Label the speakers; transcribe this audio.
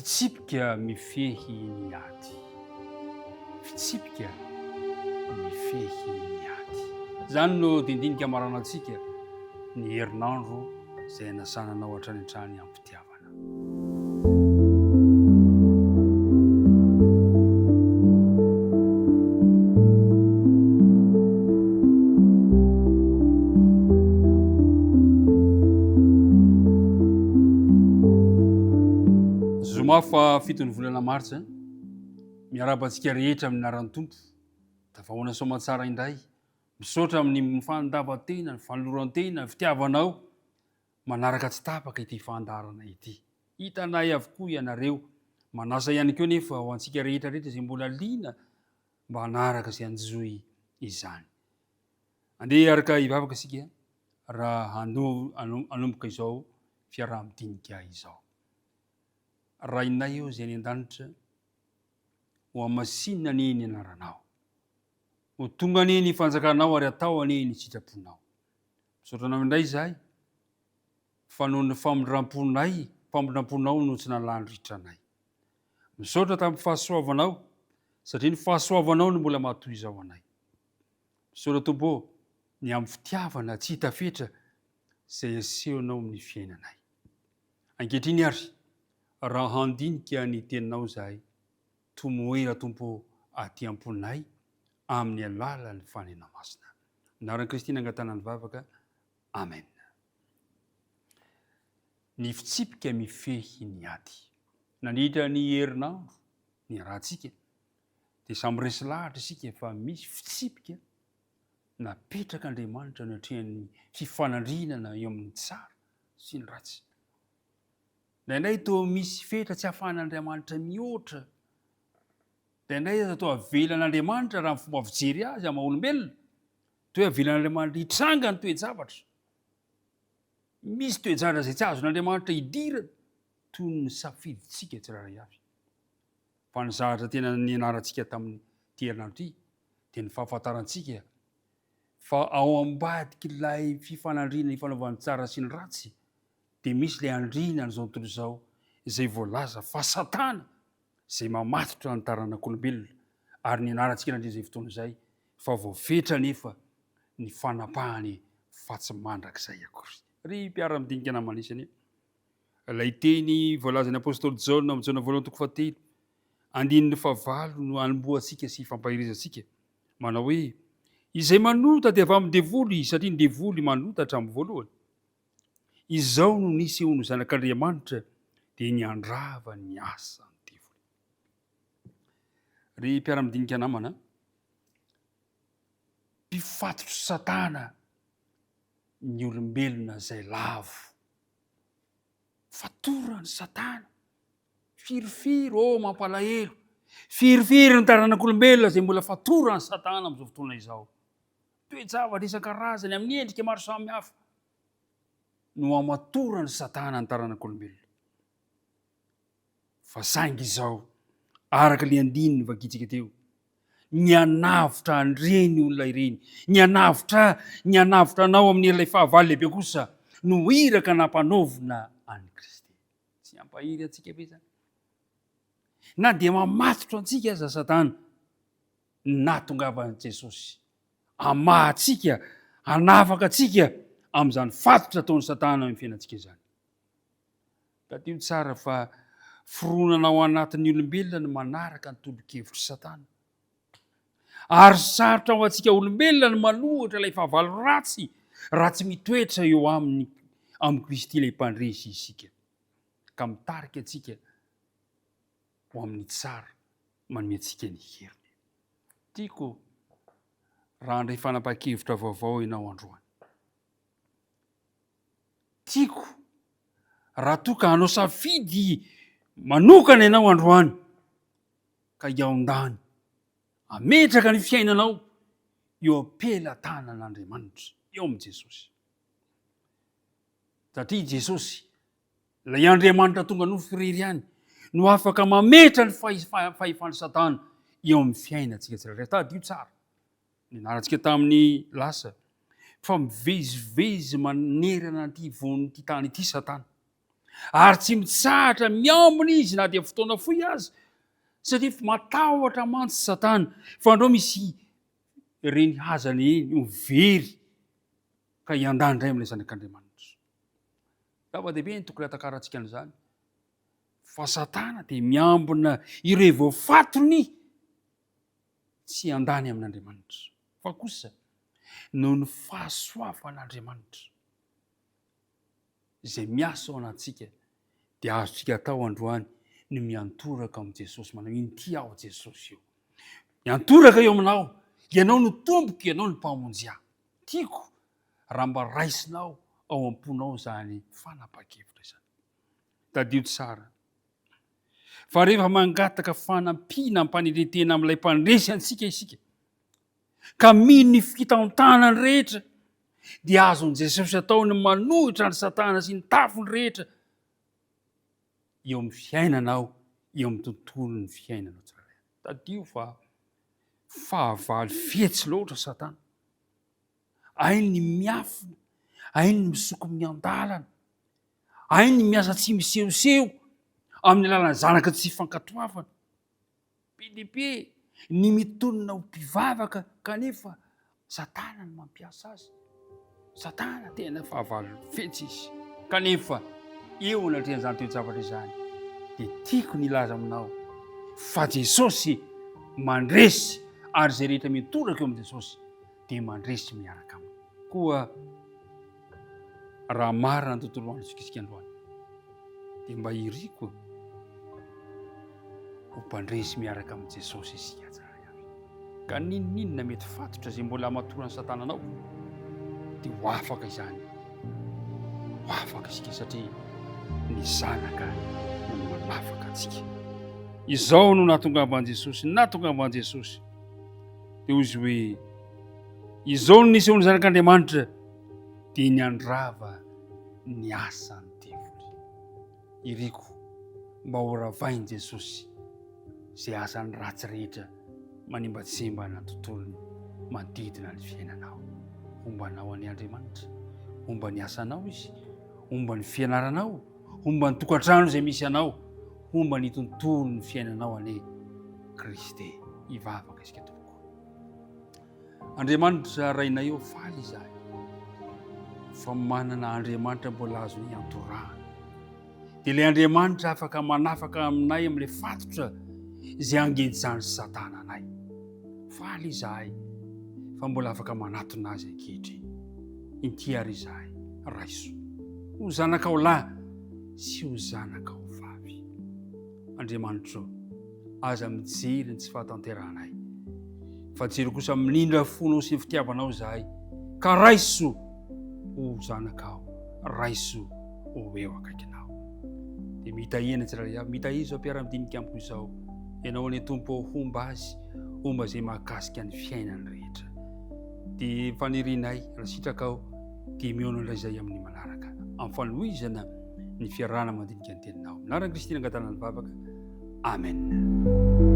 Speaker 1: Fitsipika mifehy ny ady. Fitsipika mifehy ny ady. Zany no dindinika marana antsika ny herinandro izay nasananao hatrany hatrany am-pitiavana. Zoma fa 7 volana martsa miarabantsika rehetra amin'ny anaran'ny Tompo. Tafahoana soamantsara indray misaotra amin'ny fandavan-tena, ny fanoloran-tena, ny fitiavanao manaraka tsy tapaka ity fandarana ity. Hitanay avokoa ianareo, manasa ihany koa nefa ho antsika rehetra rehetra izay mbola liana mba hanaraka izay anjoy izany. Andeha araka hivavaka isika raha hanomboka izao fiaraha-midinika izao. Rainay eo izay any an-danitra ho amasinina anie ny anaranao, ho tonga anie ny fanjakanao ary atao anie ny sitraponao. Misaotra anao indray izahay fa noho ny famondram-ponao no tsy nalandritranay. Misaotra tamin'ny fahasoavanao satria ny fahasoavanao no mbola mahatoy izao anay. Misaotra Tompo ny amin'ny fitiavana tsy hita fetra izay asehonao amin'ny fiainanay. Ankehitriny ary raha handinika ny teninao izahay, tomoera Tompo aty amponay amin'ny alalan'ny fanena masina. Anaran'i Kristy nangatana ny vavaka. Amen. Ny fitsipika mifehy ny ady. Nandritra ny herinandro ny rahantsika dia samy resy lahatra isika fa misy fitsipika napetraka Andriamanitra ny hatrehan'ny fifanandrinana eo amin'ny tsara sy ny ratsy. Indraindray toa misy fetra tsy ahafahan'Andriamanitra mihoatra. Indraindray toa avelan'Andriamanitra raha fomba fijery azy amin'ny olombelona. Toa avelan'Andriamanitra hitranga ny toe-javatra. Misy toe-javatra izay tsy azon'Andriamanitra hidirana toy ny safidintsika tsirairay avy. Fa ny zavatra tena nianarantsika tamin'ny herinandro ity dia ny fahafantarantsika fa ao ambadik'ilay fifanandrinana ifanaovan'ny tsara sy ny ratsy dia misy ilay andrinana izao tontolo izao izay voalaza fa Satana izay mamatotra ny taranak'olombelona. Ary ny anarantsika nandriny izay fotoana izay fa voafetra nefa ny fanapahany fa tsy mandrakizay akory. Ry mpiara-midinika namanisany ilay teny voalazan'ny apôstôly Jaona amin'ny Jaona voalohany toko 7 andininy 9 no anomboantsika sy fampahirizantsika manao hoe izay manota dia avy amin'ny devoly satria ny devoly manota hatramin'ny voalohany. Izao no nisy eo ny zanak'Andriamanitra dia niandrava ny asa ny devoly. Ry mpiara-midinika namana, mpifatotro Satana ny olombelona izay lavo. Fatorany Satana, firifiro mampalahelo, firifiro ny taranak'olombelona izay mbola fatorany Satana amin'izao fotoana izao. Toe-javatra isan-karazany amin'ny endrika maro samihafa no amatorany Satana ny taranak'olombelona. Fa saingy izao araka ilay andininy vakitsika teo, ny hanavotra an'ireny olona ireny, ny hanavotra anao amin'ny ilay fahavalo lehibe kosa no iraka nampanaovina an'i Kristy. Tsy hampahiry antsika be zany. Na dia mamatotra antsika aza Satana, nahatongavan'i Jesosy hamahantsika, hanafaka antsika amin'izany fatotra ataon'ny Satana amin'ny fiainantsika izany. Tadio tsara fa fironana ao anatin'ny olombelona ny manaraka ny tolo-kevitry Satana. Ary sarotra ao antsika olombelona ny manohitra ilay fahavalo ratsy, ratsy mitoetra eo amin'ny Kristy ilay mpandresy isika. Ka mitarika antsika ho amin'ny tsara manome antsika ny heriny. Tiako raha handray fanapa-kevitra vaovao ianao androany. Tiako raha toa ka hanao safidy manokana ianao androany ka iaondany ametraka ny fiainanao eo am-pelantanan'Andriamanitra, eo amin'i Jesosy. Satria Jesosy, ilay Andriamanitra tonga nofo irery ihany no afaka mametra ny fahefan'ny Satana eo amin'ny fiainantsika tsirairay. Tadio tsara ny anarantsika tamin'ny lasa fa mivezivezy manerana an'ity tany ity Satana. ary tsy mitsahatra miambina izy na dia fotoana foy azy satria matahotra mantsy Satana fa andreo misy reny hazany eny very ka iandany indray amin'ilay zanak'Andriamanitra. Zava-dehibe ny tokony hatakarantsika an'izany fa Satana dia miambina ireo voafatony tsy andany amin'Andriamanitra fa kosa noho ny fahasoavan'Andriamanitra izay miasa ao anatsika dia azotsika atao androany ny miantoraka amin'i Jesosy, manao inty aho Jesosy io. Miantoraka eo aminao, ianao no tompoko, ianao no mpamonjy ahy. Tiako raha mba raisinao ao am-ponao zany fanapa-kevitra izany. Tadio tsara. Fa rehefa mangataka fanampiana ampanendretena amin'ilay mpandresy antsika isika, ka mino ny fitantanany rehetra, dia azon'i Jesosy ataony manohitra ny Satana sy ny tafony rehetra eo amin'ny fiainanao, eo amin'ny tontolon'ny fiainanao tsirairay. Tadio fa fahavalo fetsy loatra Satana. Ainy ny miafina, ainy ny misoko miandalana, ainy ny miasa tsy misehoseho amin'ny alalan'ny zanaka tsy fankatoavana. PDP ny mitonona ho mpivavaka kanefa Satana no mampiasa azy. Satana tena fahavalo fetsy izy. Kanefa eo anatrehan'izany toe-javatra izany dia tiako nilaza aminao fa Jesosy mandresy ary izay rehetra mitoraka eo amin'i Jesosy dia mandresy miaraka aminy. Koa raha marina ny tontolo androtsika isika androany dia mba iriko ho mpandresy miaraka amin'i Jesosy isika tsara avy. Ka ninona mety fatotra izay mbola hamatorany Satana anao dia ho afaka izany. Ho afaka isika satria ny zanaka no manafaka antsika. Izao no nahatongavan'i Jesosy, nahatongavan'i Jesosy dia hozy hoe izao no nisy eo ny zanak'Andriamanitra dia niandrava ny asany devily. Iriko mba ho ravain'i Jesosy izay asany ratsy rehetra manimbatsemba na tontolony manodidina ny fiainanao. Ombanao an'i Andriamanitra, omba ny asanao izy, omba ny fianaranao, omba ny tokantrano izay misy anao, omba ny tontolo ny fiainanao ane Kristy. Ivavaka isika tompoko. Andriamanitra rainay eo faly izahay fa manana Andriamanitra mbola azo ny antorahana. Dia ilay Andriamanitra afaka manafaka aminay amin'ilay fatotra izay angejany Satana anay. Faly izahay fa mbola afaka manatona azy ankehitriny. Inty ary izahay raiso. Ho zanakao lahy sy ho zanakao vavy. Andriamanitra aza mijery ny tsy fahatanteranay, fa jery kosa milindra fonao sy ny fitiavanao izahay, ka raiso ho zanakao, raiso ho eo akaikinao. Dia mitahena tsirairay avy, mitahia izao mpiara-midinika amiko izao, ianao ane tompo ao homba azy, homba izay mahakasika ny fiainany rehetra. Dia fanirianay raha sitraka ao dia mihaona indray izay amin'ny manaraka amin'ny fanohizana ny fiarahana mandinika ny teninao. Naran'i Kristy nangatana ny vavaka. Amen.